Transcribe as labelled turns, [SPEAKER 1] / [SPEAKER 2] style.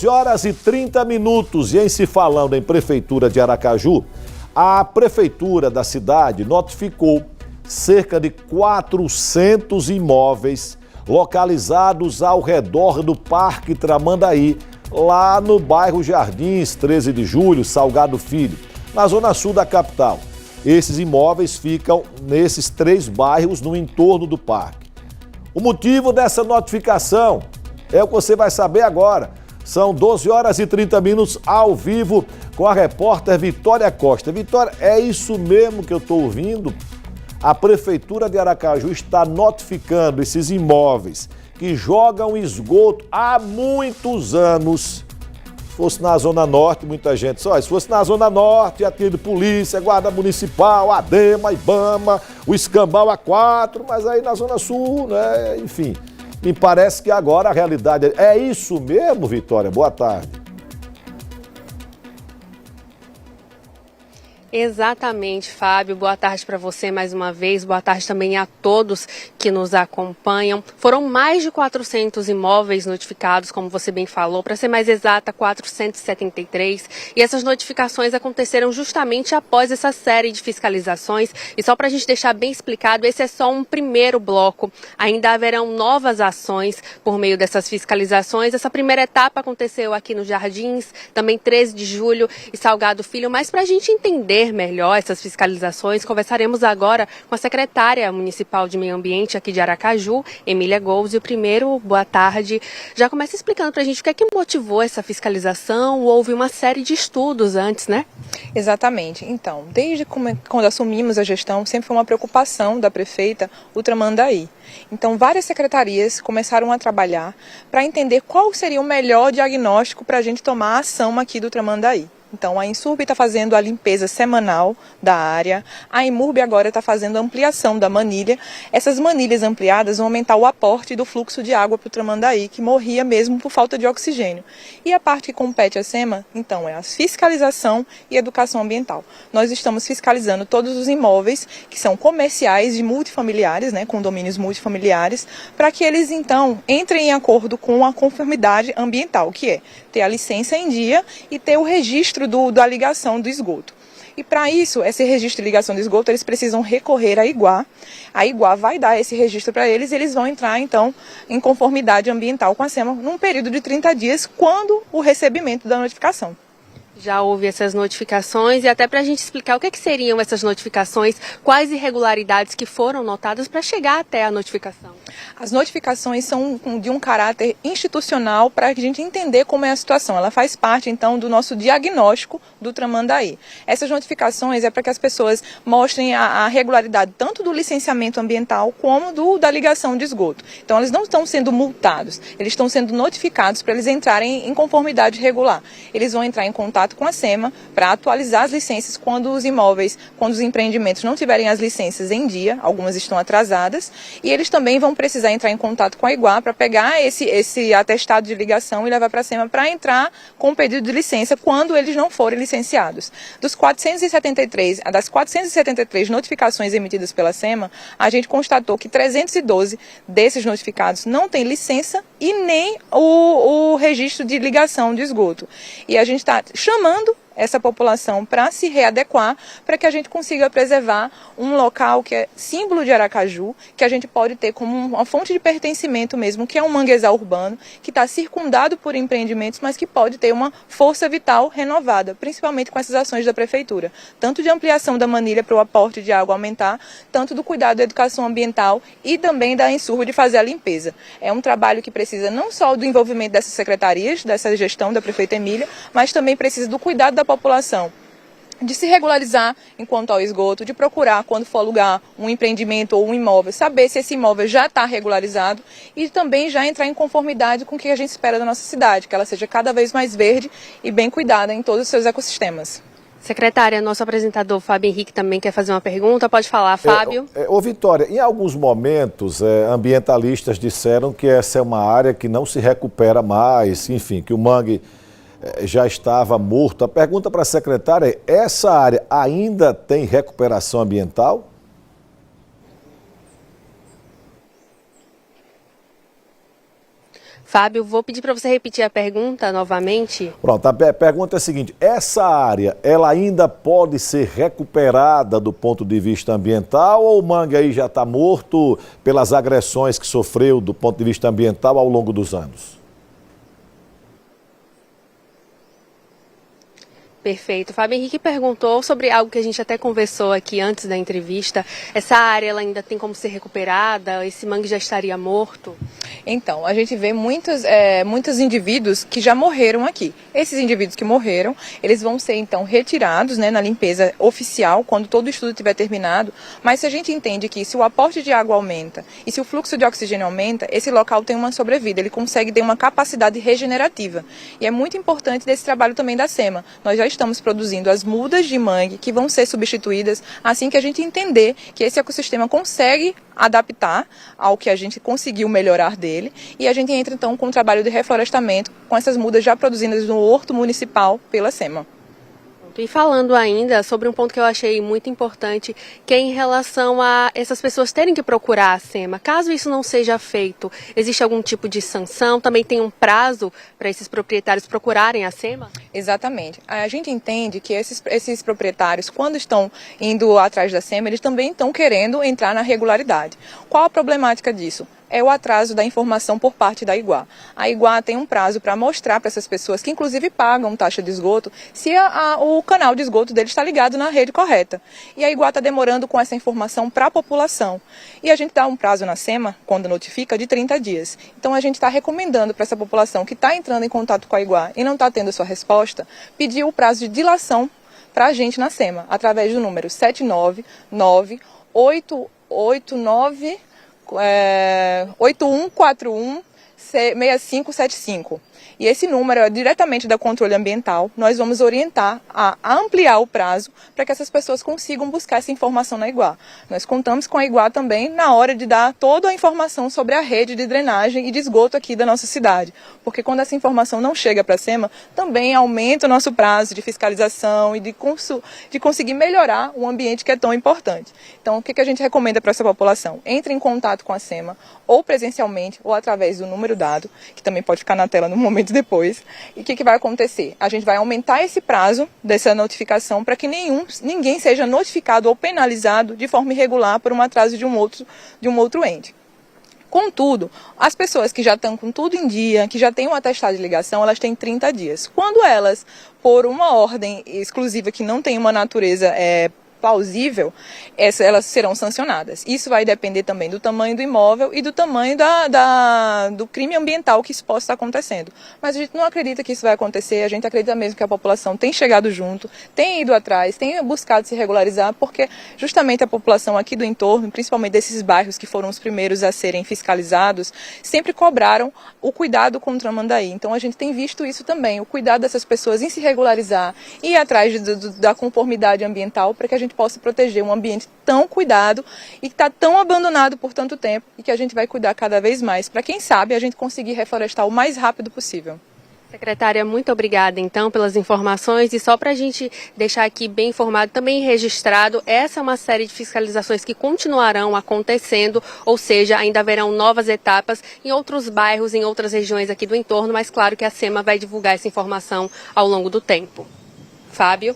[SPEAKER 1] 12 horas e 30 minutos. E em se falando em Prefeitura de Aracaju, a Prefeitura da cidade notificou cerca de 400 imóveis localizados ao redor do Parque Tramandaí, lá no bairro Jardins, 13 de Julho, Salgado Filho, na zona sul da capital. Esses imóveis ficam nesses 3 bairros no entorno do parque. O motivo dessa notificação é o que você vai saber agora. São 12 horas e 30 minutos ao vivo com a repórter Vitória Costa. Vitória, é isso mesmo que eu estou ouvindo? A Prefeitura de Aracaju está notificando esses imóveis que jogam esgoto há muitos anos. Se fosse na Zona Norte, muita gente só. Se fosse na Zona Norte, ia ter polícia, Guarda Municipal, ADEMA, IBAMA, o Escambau A4, mas aí na Zona Sul, né? Enfim, me parece que agora a realidade é isso mesmo, Vitória. Boa tarde.
[SPEAKER 2] Exatamente, Fábio. Boa tarde para você mais uma vez. Boa tarde também a todos que nos acompanham. Foram mais de 400 imóveis notificados, como você bem falou, para ser mais exata, 473. E essas notificações aconteceram justamente após essa série de fiscalizações. E só para a gente deixar bem explicado, esse é só um primeiro bloco. Ainda haverão novas ações por meio dessas fiscalizações. Essa primeira etapa aconteceu aqui no Jardins, também 13 de julho e Salgado Filho. Mas para a gente entender melhor essas fiscalizações, conversaremos agora com a secretária municipal de Meio Ambiente aqui de Aracaju, Emília Gouves. E o primeiro, boa tarde, já começa explicando para a gente o que é que motivou essa fiscalização. Houve uma série de estudos antes, né?
[SPEAKER 3] Exatamente. Então, desde quando assumimos a gestão, sempre foi uma preocupação da prefeita o Tramandaí. Então, várias secretarias começaram a trabalhar para entender qual seria o melhor diagnóstico para a gente tomar a ação aqui do Tramandaí. Então, a Insurb está fazendo a limpeza semanal da área, a Imurb agora está fazendo a ampliação da manilha. Essas manilhas ampliadas vão aumentar o aporte do fluxo de água para o Tramandaí, que morria mesmo por falta de oxigênio. E a parte que compete à SEMA, então, é a fiscalização e educação ambiental. Nós estamos fiscalizando todos os imóveis que são comerciais e multifamiliares, né, condomínios multifamiliares, para que eles, então, entrem em acordo com a conformidade ambiental, que é ter a licença em dia e ter o registro da ligação do esgoto. E para isso, esse registro de ligação do esgoto, eles precisam recorrer à Iguá. A Iguá vai dar esse registro para eles e eles vão entrar, então, em conformidade ambiental com a SEMA num período de 30 dias, quando o recebimento da notificação.
[SPEAKER 2] Já houve essas notificações e até para a gente explicar o que seriam essas notificações, quais irregularidades que foram notadas para chegar até a notificação.
[SPEAKER 3] As notificações são de um caráter institucional para a gente entender como é a situação. Ela faz parte, então, do nosso diagnóstico do Tramandaí. Essas notificações é para que as pessoas mostrem a regularidade tanto do licenciamento ambiental como da ligação de esgoto. Então, eles não estão sendo multados, eles estão sendo notificados para eles entrarem em conformidade regular. Eles vão entrar em contato com a SEMA para atualizar as licenças quando os empreendimentos não tiverem as licenças em dia, algumas estão atrasadas, e eles também vão precisar entrar em contato com a Iguá para pegar esse atestado de ligação e levar para a SEMA para entrar com o pedido de licença quando eles não forem licenciados. Das 473 notificações emitidas pela SEMA, a gente constatou que 312 desses notificados não têm licença e nem o registro de ligação de esgoto. E a gente está chamando essa população para se readequar, para que a gente consiga preservar um local que é símbolo de Aracaju, que a gente pode ter como uma fonte de pertencimento mesmo, que é um manguezal urbano, que está circundado por empreendimentos, mas que pode ter uma força vital renovada, principalmente com essas ações da prefeitura, tanto de ampliação da manilha para o aporte de água aumentar, tanto do cuidado da educação ambiental e também da Insurb de fazer a limpeza. É um trabalho que precisa não só do envolvimento dessas secretarias, dessa gestão da prefeita Emília, mas também precisa do cuidado da população, de se regularizar enquanto ao esgoto, de procurar, quando for alugar um empreendimento ou um imóvel, saber se esse imóvel já está regularizado e também já entrar em conformidade com o que a gente espera da nossa cidade, que ela seja cada vez mais verde e bem cuidada em todos os seus ecossistemas.
[SPEAKER 2] Secretária, nosso apresentador Fábio Henrique também quer fazer uma pergunta. Pode falar, Fábio.
[SPEAKER 1] Ô Vitória, em alguns momentos ambientalistas disseram que essa é uma área que não se recupera mais, enfim, que o mangue já estava morto. A pergunta para a secretária é: essa área ainda tem recuperação ambiental?
[SPEAKER 2] Fábio, vou pedir para você repetir a pergunta novamente.
[SPEAKER 1] Pronto, a pergunta é a seguinte: essa área, ela ainda pode ser recuperada do ponto de vista ambiental ou o mangue aí já está morto pelas agressões que sofreu do ponto de vista ambiental ao longo dos anos?
[SPEAKER 2] Perfeito. Fábio Henrique perguntou sobre algo que a gente até conversou aqui antes da entrevista. Essa área ela ainda tem como ser recuperada? Esse mangue já estaria morto?
[SPEAKER 3] Então, a gente vê muitos indivíduos que já morreram aqui. Esses indivíduos que morreram, eles vão ser então retirados, né, na limpeza oficial, quando todo o estudo tiver terminado. Mas se a gente entende que se o aporte de água aumenta e se o fluxo de oxigênio aumenta, esse local tem uma sobrevida, ele consegue ter uma capacidade regenerativa. E é muito importante desse trabalho também da SEMA. Nós já estamos produzindo as mudas de mangue que vão ser substituídas assim que a gente entender que esse ecossistema consegue adaptar ao que a gente conseguiu melhorar dele, e a gente entra então com o trabalho de reflorestamento com essas mudas já produzidas no horto municipal pela SEMA.
[SPEAKER 2] E falando ainda sobre um ponto que eu achei muito importante, que é em relação a essas pessoas terem que procurar a SEMA. Caso isso não seja feito, existe algum tipo de sanção? Também tem um prazo para esses proprietários procurarem a SEMA?
[SPEAKER 3] Exatamente. A gente entende que esses proprietários, quando estão indo atrás da SEMA, eles também estão querendo entrar na regularidade. Qual a problemática disso? É o atraso da informação por parte da Iguá. A Iguá tem um prazo para mostrar para essas pessoas, que inclusive pagam taxa de esgoto, se o canal de esgoto deles está ligado na rede correta. E a Iguá está demorando com essa informação para a população. E a gente dá um prazo na SEMA, quando notifica, de 30 dias. Então a gente está recomendando para essa população que está entrando em contato com a Iguá e não está tendo sua resposta, pedir o prazo de dilação para a gente na SEMA, através do número 8141-6575. E esse número é diretamente da controle ambiental. Nós vamos orientar a ampliar o prazo para que essas pessoas consigam buscar essa informação na Iguá. Nós contamos com a Iguá também na hora de dar toda a informação sobre a rede de drenagem e de esgoto aqui da nossa cidade. Porque quando essa informação não chega para a SEMA, também aumenta o nosso prazo de fiscalização e de conseguir melhorar o ambiente que é tão importante. Então, o que a gente recomenda para essa população? Entre em contato com a SEMA, ou presencialmente, ou através do número dado, que também pode ficar na tela no momento depois. E o que vai acontecer? A gente vai aumentar esse prazo dessa notificação para que ninguém seja notificado ou penalizado de forma irregular por um atraso de um outro ente. Contudo, as pessoas que já estão com tudo em dia, que já têm um atestado de ligação, elas têm 30 dias. Quando elas, por uma ordem exclusiva que não tem uma natureza plausível, elas serão sancionadas. Isso vai depender também do tamanho do imóvel e do tamanho do crime ambiental que isso possa estar acontecendo. Mas a gente não acredita que isso vai acontecer, a gente acredita mesmo que a população tem chegado junto, tem ido atrás, tem buscado se regularizar, porque justamente a população aqui do entorno, principalmente desses bairros que foram os primeiros a serem fiscalizados, sempre cobraram o cuidado com o Tramandaí. Então a gente tem visto isso também, o cuidado dessas pessoas em se regularizar e ir atrás da conformidade ambiental para que a gente possa proteger um ambiente tão cuidado e que está tão abandonado por tanto tempo, e que a gente vai cuidar cada vez mais, para quem sabe a gente conseguir reflorestar o mais rápido possível.
[SPEAKER 2] Secretária, muito obrigada então pelas informações, e só para a gente deixar aqui bem informado, também registrado, essa é uma série de fiscalizações que continuarão acontecendo, ou seja, ainda haverão novas etapas em outros bairros, em outras regiões aqui do entorno, mas claro que a SEMA vai divulgar essa informação ao longo do tempo. Fábio?